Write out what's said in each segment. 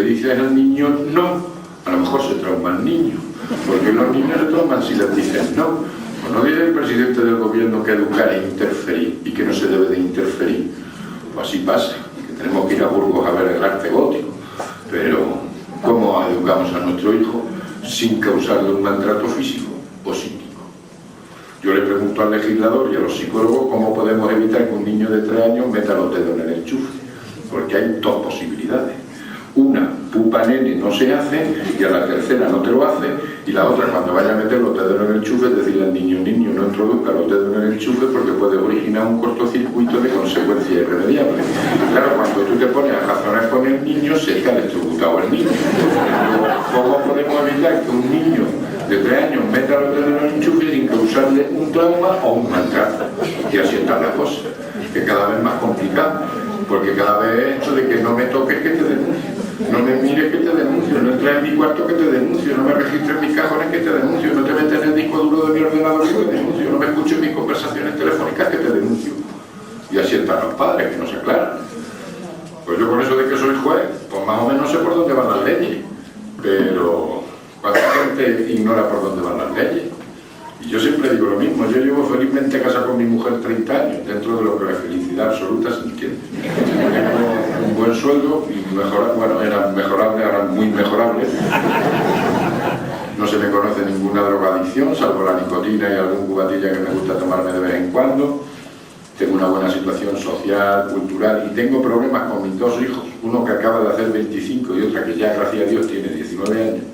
dices al niño no, a lo mejor se trauma el niño, porque los niños se trauman si les dicen no. Pues no dice el presidente del gobierno que educar es interferir y que no se debe de interferir. Pues así pasa, que tenemos que ir a Burgos a ver el arte gótico, pero ¿cómo educamos a nuestro hijo sin causarle un maltrato físico o psíquico? Yo le pregunto al legislador y a los psicólogos cómo podemos evitar que un niño de 3 años meta los dedos en el enchufe, porque hay dos posibilidades. Una, pupa nene no se hace, y a la tercera no te lo hace, y la otra, cuando vaya a meter los dedos en el enchufe, decirle al niño, niño, no introduzca los dedos en el enchufe porque puede originar un cortocircuito de consecuencias irremediables. Claro, cuando tú te pones a razonar con el niño, se está electrocutado el niño. ¿Cómo podemos evitar que un niño de 3 años meta los dedos en el enchufe sin causarle un trauma o un maltrato? Y así están las cosas, que cada vez más complicado, porque cada vez esto de que no me toques que te denuncio, no me mires que te denuncio, no entres en mi cuarto que te denuncio, no me registres en mis cajones que te denuncio, no te metes en el disco duro de mi ordenador que te denuncio, no me escuches en mis conversaciones telefónicas que te denuncio. Y así están los padres, que no se aclaran. Pues yo con eso de que soy juez, pues más o menos sé por dónde van las leyes, pero ¿cuánta gente ignora por dónde van las leyes? Y yo siempre digo lo mismo, yo llevo felizmente casado con mi mujer 30 años, dentro de lo que la felicidad absoluta se entiende. Tengo un buen sueldo y bueno, era mejorable, ahora muy mejorable. No se me conoce ninguna drogadicción, salvo la nicotina y algún cubatilla que me gusta tomarme de vez en cuando. Tengo una buena situación social, cultural, y tengo problemas con mis 2 hijos, uno que acaba de hacer 25 y otra que ya, gracias a Dios, tiene 19 años.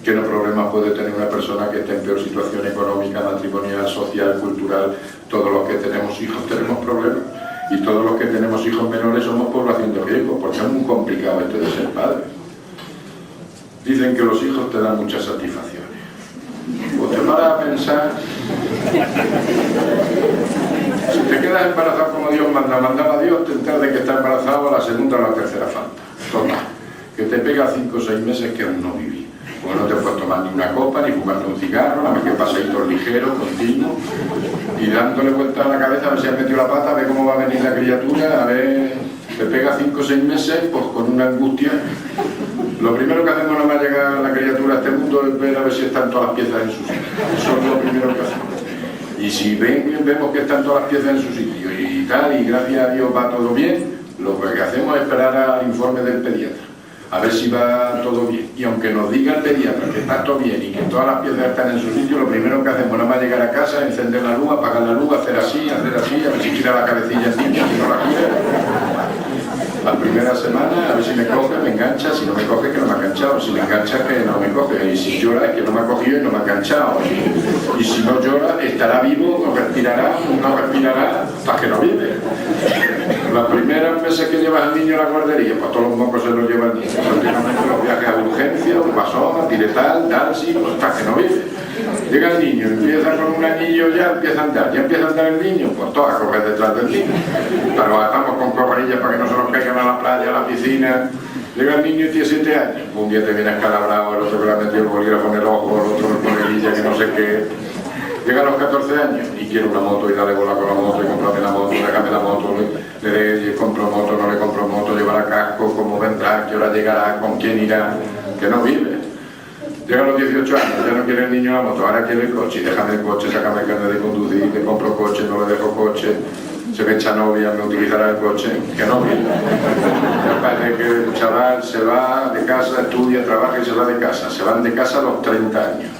¿Qué no problemas puede tener una persona que esté en peor situación económica, matrimonial, social, cultural? Todos los que tenemos hijos tenemos problemas, y todos los que tenemos hijos menores somos población de riesgo, porque es muy complicado esto de ser padre. Dicen que los hijos te dan muchas satisfacciones. Pues te paras a pensar, si te quedas embarazado como Dios manda, mandaba a Dios, te enteras de que está embarazado a la segunda o la tercera falta. Toma, que te pega 5 o 6 meses que aún no viví. Pues no te puedes tomar ni una copa, ni fumarte un cigarro, nada más que paseitos ligeros, continuos, y dándole vueltas a la cabeza a ver si has metido la pata, a ver cómo va a venir la criatura, a ver, te pega 5 o 6 meses, pues con una angustia. Lo primero que hacemos nada más llegar a la criatura a este mundo es ver a ver si están todas las piezas en su sitio. Eso es lo primero que hacemos. Y si vemos que están todas las piezas en su sitio y tal, y gracias a Dios va todo bien, lo que hacemos es esperar al informe del pediatra, a ver si va todo bien. Y aunque nos diga el pediatra que está todo bien y que todas las piezas están en su sitio, lo primero que hacemos nada más llegar a casa, encender la luz, apagar la luz, hacer así, a ver si gira la cabecilla el niño, si no la gira. La primera semana, a ver si me coge, me engancha, si no me coge, que no me ha enganchado, si me engancha, que no me coge, y si llora, es que no me ha cogido y no me ha enganchado, y si no llora, estará vivo, no respirará, hasta que no vive. Los primeros meses que llevas al niño a la guardería, pues todos los mocos se los lleva el niño, prácticamente los viajes a urgencia, un pasón, piretal, darsi, pues hasta que no vive. Llega el niño, empieza con un anillo, ya empieza a andar el niño, pues todo a correr detrás del niño. Pero estamos con corrillas para que no se nos caigan a la playa, a la piscina. Llega el niño y tiene 7 años, un día te viene escalabrado, el otro que le ha metido el bolígrafo en el ojo, el otro con corrillilla que no sé qué. Llega a los 14 años y quiere una moto y dale bola con la moto y cómprame la moto, déjame la moto, le compro moto, no le compro moto, llevará casco, cómo vendrá, qué hora llegará, con quién irá, que no vive. Llega a los 18 años, ya no quiere el niño la moto, ahora quiere el coche, y déjame el coche, sácame el carnet de conducir, le compro coche, no le dejo coche, se me echa novia, me utilizará el coche, que no vive. Me parece que el chaval se va de casa, estudia, trabaja y se va de casa, se van de casa a los 30 años.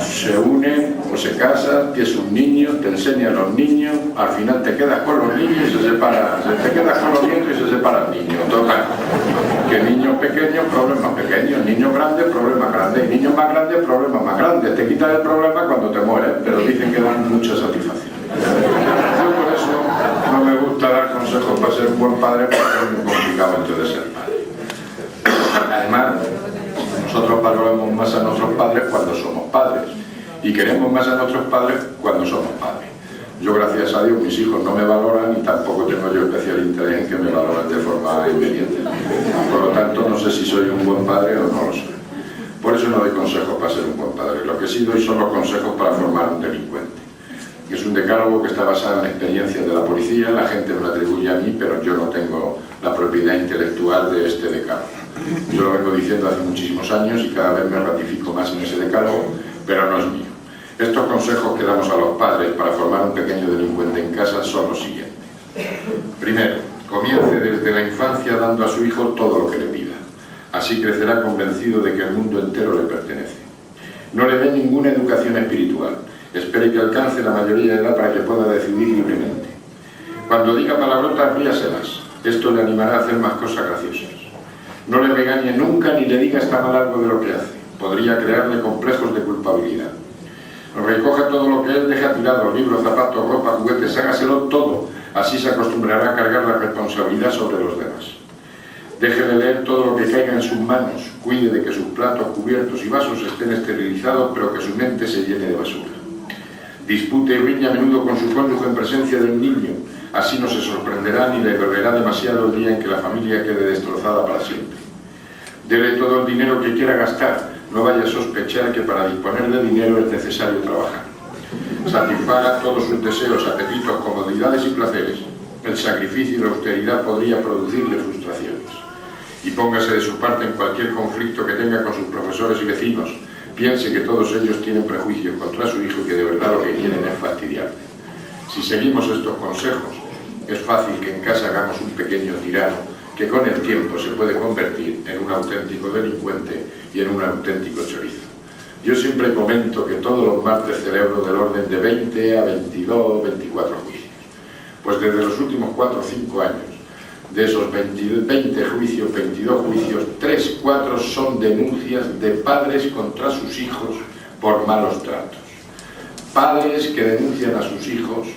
Se unen o se casan, tienes un niño, te enseña a los niños, al final te quedas con los niños y se separan, te quedas con los nietos y se separa el niño. Total, que niños pequeños, problemas pequeños, niños grandes, problemas grandes, y niños más grandes, problemas más grandes. Te quitan el problema cuando te mueres, pero dicen que dan mucha satisfacción. Yo por eso no me gusta dar consejos para ser un buen padre, porque es muy complicado esto de ser padre. Además, nosotros valoramos más a nuestros padres cuando somos padres y queremos más a nuestros padres cuando somos padres. Yo, gracias a Dios, mis hijos no me valoran y tampoco tengo yo especial interés en que me valoren de forma inmediata. Por lo tanto, no sé si soy un buen padre o no lo soy. Por eso no doy consejos para ser un buen padre. Lo que sí doy son los consejos para formar un delincuente. Es un decálogo que está basado en experiencias de la policía, la gente me lo atribuye a mí, pero yo no tengo la propiedad intelectual de este decálogo. vengo diciendo hace muchísimos años y cada vez me ratifico más en ese decálogo, pero no es mío. Estos consejos que damos a los padres para formar un pequeño delincuente en casa son los siguientes. Primero, comience desde la infancia dando a su hijo todo lo que le pida. Así crecerá convencido de que el mundo entero le pertenece. No le dé ninguna educación espiritual. Espere que alcance la mayoría de edad para que pueda decidir libremente. Cuando diga palabrotas, ríaselas. Esto le animará a hacer más cosas graciosas. No le regañe nunca ni le diga está mal algo de lo que hace. Podría crearle complejos de culpabilidad. Recoja todo lo que él deja tirado, libros, zapatos, ropa, juguetes, hágaselo todo. Así se acostumbrará a cargar la responsabilidad sobre los demás. Déjele leer todo lo que caiga en sus manos. Cuide de que sus platos, cubiertos y vasos estén esterilizados, pero que su mente se llene de basura. Dispute y riña a menudo con su cónyuge en presencia del niño. Así no se sorprenderá ni le dolerá demasiado el día en que la familia quede destrozada para siempre. Dele todo el dinero que quiera gastar. No vaya a sospechar que para disponer de dinero es necesario trabajar. Satisfaga todos sus deseos, apetitos, comodidades y placeres. El sacrificio y la austeridad podría producirle frustraciones. Y póngase de su parte en cualquier conflicto que tenga con sus profesores y vecinos. Piense que todos ellos tienen prejuicios contra su hijo y que de verdad lo que quieren es fastidiarle. Si seguimos estos consejos, es fácil que en casa hagamos un pequeño tirano que con el tiempo se puede convertir en un auténtico delincuente y en un auténtico chorizo. Yo siempre comento que todos los martes celebro del orden de 20 a 22, 24 juicios. Pues desde los últimos 4 o 5 años, de esos 20 juicios, 22 juicios, 3, 4 son denuncias de padres contra sus hijos por malos tratos. Padres que denuncian a sus hijos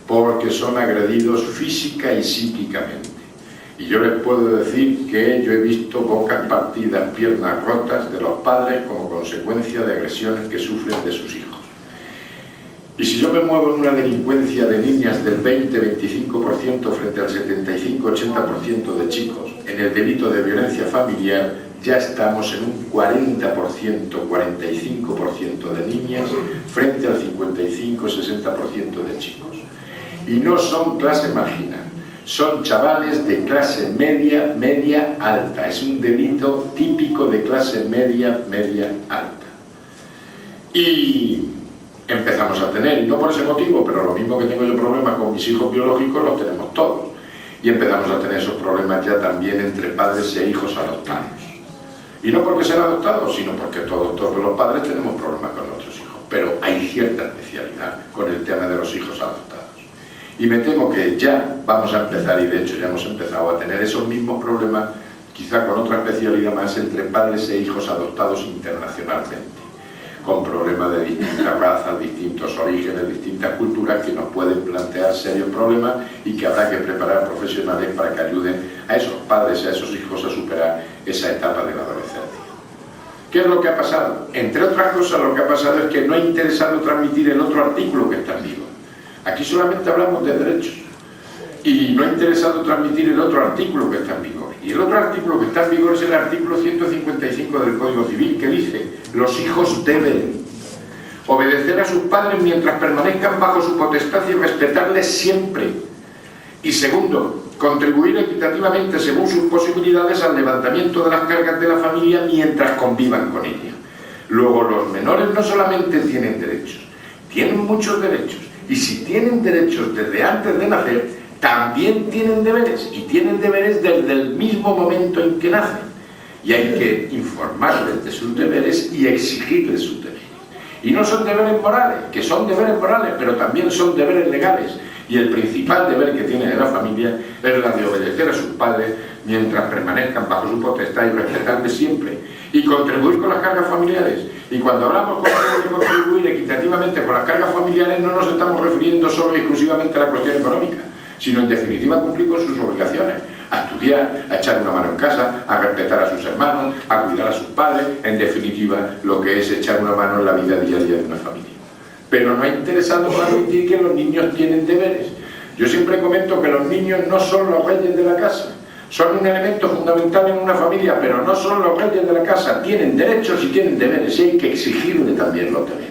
porque son agredidos física y psíquicamente. Y yo les puedo decir que yo he visto bocas partidas, piernas rotas de los padres como consecuencia de agresiones que sufren de sus hijos. Y si yo me muevo en una delincuencia de niñas del 20-25% frente al 75-80% de chicos, en el delito de violencia familiar ya estamos en un 40%, 45% de niñas frente al 55-60% de chicos. Y no son clase marginal. Son chavales de clase media, media alta. Es un delito típico de clase media, media alta. Y empezamos a tener, y no por ese motivo, pero lo mismo que tengo yo problemas con mis hijos biológicos, los tenemos todos. Y empezamos a tener esos problemas ya también entre padres e hijos adoptados. Y no porque sean adoptados, sino porque todos los padres tenemos problemas con nuestros hijos. Pero hay cierta especialidad con el tema de los hijos adoptados. Y me temo que ya vamos a empezar, y de hecho ya hemos empezado a tener esos mismos problemas, quizá con otra especialidad más, entre padres e hijos adoptados internacionalmente, con problemas de distintas razas, distintos orígenes, distintas culturas que nos pueden plantear serios problemas y que habrá que preparar profesionales para que ayuden a esos padres y a esos hijos a superar esa etapa de la adolescencia. ¿Qué es lo que ha pasado? Entre otras cosas, lo que ha pasado es que no ha interesado transmitir el otro artículo que está en vigor. Aquí solamente hablamos de derechos y no ha interesado transmitir el otro artículo que está en vigor. Y el otro artículo que está en vigor es el artículo 155 del Código Civil, que dice: los hijos deben obedecer a sus padres mientras permanezcan bajo su potestad y respetarles siempre. Y segundo, contribuir equitativamente según sus posibilidades al levantamiento de las cargas de la familia mientras convivan con ella. Luego, los menores no solamente tienen derechos, tienen muchos derechos. Y si tienen derechos desde antes de nacer, también tienen deberes. Y tienen deberes desde el mismo momento en que nacen. Y hay que informarles de sus deberes y exigirles sus deberes. Y no son deberes morales, que son deberes morales, pero también son deberes legales. Y el principal deber que tiene la familia es la de obedecer a sus padres mientras permanezcan bajo su potestad y respetarles siempre. Y contribuir con las cargas familiares. Y cuando hablamos de contribuir equitativamente con las cargas familiares, no nos estamos refiriendo solo y exclusivamente a la cuestión económica, sino en definitiva cumplir con sus obligaciones, a estudiar, a echar una mano en casa, a respetar a sus hermanos, a cuidar a sus padres, en definitiva lo que es echar una mano en la vida diaria de una familia. Pero no ha interesado transmitir que los niños tienen deberes. Yo siempre comento que los niños no son los reyes de la casa. Son un elemento fundamental en una familia, pero no son los reyes de la casa. Tienen derechos y tienen deberes, y hay que exigirle también los deberes.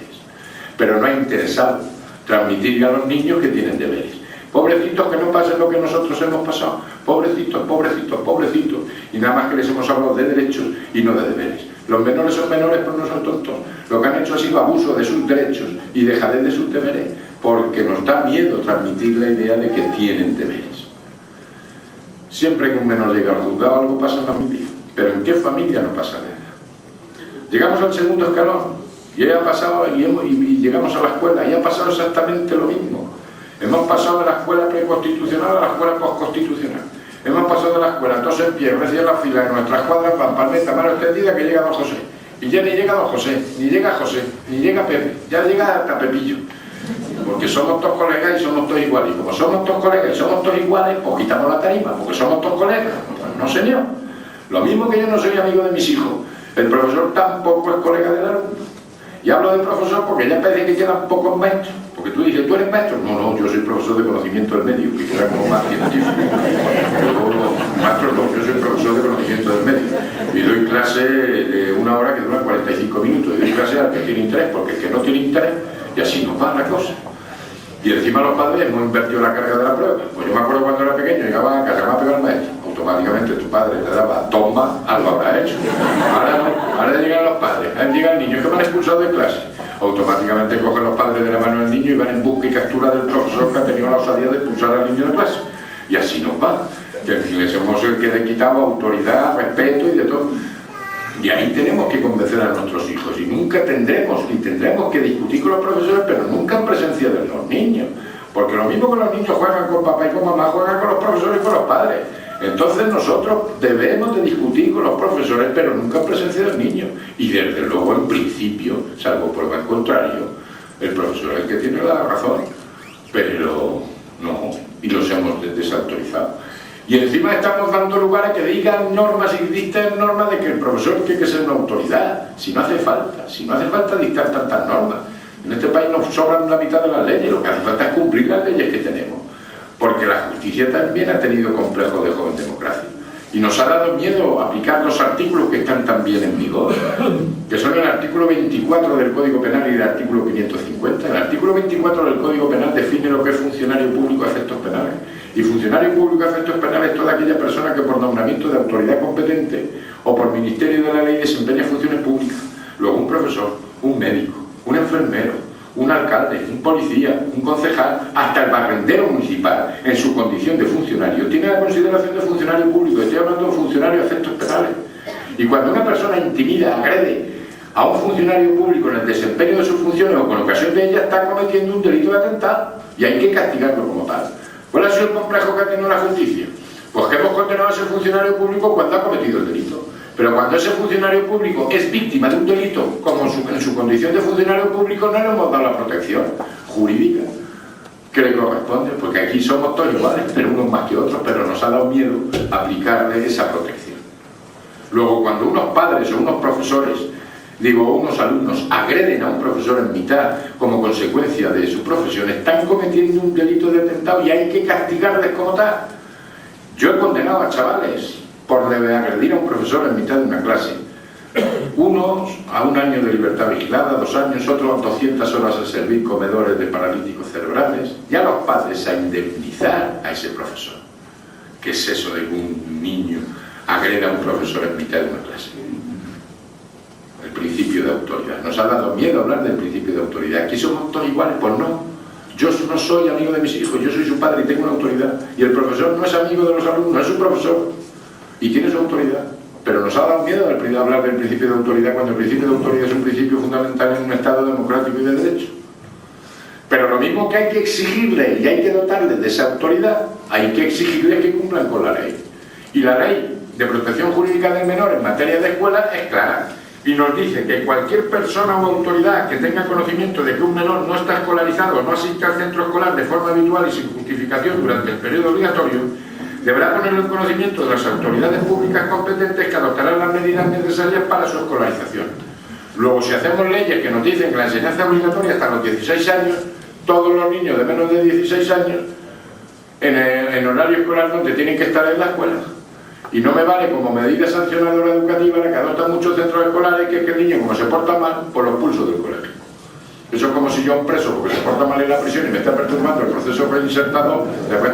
Pero no ha interesado transmitirle a los niños que tienen deberes. Pobrecitos que no pasen lo que nosotros hemos pasado. Pobrecitos, pobrecitos, pobrecitos. Y nada más que les hemos hablado de derechos y no de deberes. Los menores son menores, pero no son tontos. Lo que han hecho ha sido abuso de sus derechos y dejadez de sus deberes, porque nos da miedo transmitir la idea de que tienen deberes. Siempre que un menor llega al juzgado algo pasa en la familia. Pero ¿en qué familia no pasa nada? Llegamos al segundo escalón y ya ha pasado, y llegamos a la escuela y ha pasado exactamente lo mismo. Hemos pasado de la escuela preconstitucional a la escuela postconstitucional. Hemos pasado de la escuela todos en pie, recién la fila, en nuestras cuadras, van palmeta, mano extendida, que llega don José. Y ya ni llega don José, ni llega José, ni llega Pepe, ya llega hasta Pepillo. Porque somos todos colegas y somos todos iguales. Y como somos todos colegas y somos todos iguales, pues quitamos la tarima, porque somos todos colegas. Pues no, señor. Lo mismo que yo no soy amigo de mis hijos, el profesor tampoco es colega del alumno. Y hablo de profesor porque ya parece que quedan pocos maestros. Porque tú dices, ¿tú eres maestro? No, no, yo soy profesor de conocimiento del medio, que queda como más científico. Yo, maestro no, yo soy profesor de conocimiento del medio. Y doy clase de 1 hora que dura 45 minutos. Y doy clase al que tiene interés, porque el que no tiene interés, y así nos va la cosa. Y encima los padres hemos invertido la carga de la prueba. Pues yo me acuerdo cuando era pequeño, llegaba a casa, me ha pegado el maestro. Automáticamente tu padre te daba, toma, algo habrá hecho. Ahora no, ahora llegan los padres, llega el niño que me han expulsado de clase. Automáticamente cogen los padres de la mano del niño y van en busca y captura del profesor que ha tenido la osadía de expulsar al niño de clase. Y así nos va. Que les hemos quitado autoridad, respeto y de todo. Y ahí tenemos que convencer a nuestros hijos. Y nunca tendremos que discutir con los profesores, pero nunca en presencia de los niños. Porque lo mismo que los niños juegan con papá y con mamá, juegan con los profesores y con los padres. Entonces nosotros debemos de discutir con los profesores, pero nunca en presencia del niño. Y desde luego, en principio, salvo prueba en contrario, el profesor es el que tiene la razón. Pero no, y los hemos desautorizado. Y encima estamos dando lugar a que digan normas y dicten normas de que el profesor tiene que ser una autoridad. Si no hace falta dictar tantas normas. En este país nos sobran la mitad de las leyes, lo que hace falta es cumplir las leyes que tenemos. Porque la justicia también ha tenido complejos de joven democracia. Y nos ha dado miedo aplicar los artículos que están también en vigor, que son el artículo 24 del Código Penal y el artículo 550. El artículo 24 del Código Penal define lo que es funcionario público a efectos penales. Y funcionario público a efectos penales es toda aquella persona que por nombramiento de autoridad competente o por ministerio de la ley desempeña funciones públicas. Luego un profesor, un médico, un enfermero, un alcalde, un policía, un concejal, hasta el barrendero municipal, en su condición de funcionario, tiene la consideración de funcionario público. Estoy hablando de funcionario a efectos penales. Y cuando una persona intimida, agrede a un funcionario público en el desempeño de sus funciones o con ocasión de ella, está cometiendo un delito de atentado y hay que castigarlo como tal. ¿Cuál ha sido el complejo que ha tenido la justicia? Pues que hemos condenado a ese funcionario público cuando ha cometido el delito. Pero cuando ese funcionario público es víctima de un delito, como en su condición de funcionario público, no le hemos dado la protección jurídica que le corresponde, porque aquí somos todos iguales, pero unos más que otros, pero nos ha dado miedo aplicarle esa protección. Luego, cuando unos padres o unos profesores, unos alumnos, agreden a un profesor en mitad como consecuencia de su profesión, están cometiendo un delito de atentado y hay que castigarles como tal. Yo he condenado a chavales por agredir a un profesor en mitad de una clase. Unos a 1 año de libertad vigilada, 2 años, otros a 200 horas a servir comedores de paralíticos cerebrales, y a los padres a indemnizar a ese profesor. ¿Qué es eso de que un niño agreda a un profesor en mitad de una clase? El principio de autoridad. Nos ha dado miedo hablar del principio de autoridad. ¿Aquí somos todos iguales? Pues no. Yo no soy amigo de mis hijos, yo soy su padre y tengo una autoridad. Y el profesor no es amigo de los alumnos, es su profesor. Y tiene su autoridad. Pero nos ha dado miedo hablar del principio de autoridad, cuando el principio de autoridad es un principio fundamental en un Estado democrático y de derecho. Pero lo mismo que hay que exigirle y hay que dotarles de esa autoridad, hay que exigirles que cumplan con la ley. Y la ley de protección jurídica del menor en materia de escuela es clara. Y nos dice que cualquier persona o autoridad que tenga conocimiento de que un menor no está escolarizado o no asiste al centro escolar de forma habitual y sin justificación durante el periodo obligatorio, deberá ponerlo en conocimiento de las autoridades públicas competentes que adoptarán las medidas necesarias para su escolarización. Luego, si hacemos leyes que nos dicen que la enseñanza obligatoria hasta los 16 años, todos los niños de menos de 16 años, en horario escolar donde tienen que estar en la escuela. Y no me vale como medida sancionadora educativa la que adoptan muchos centros escolares, que es que el niño, como se porta mal, pues lo expulso del colegio. Eso es como si yo a un preso, porque se porta mal en la prisión y me está perturbando el proceso reinsertado, después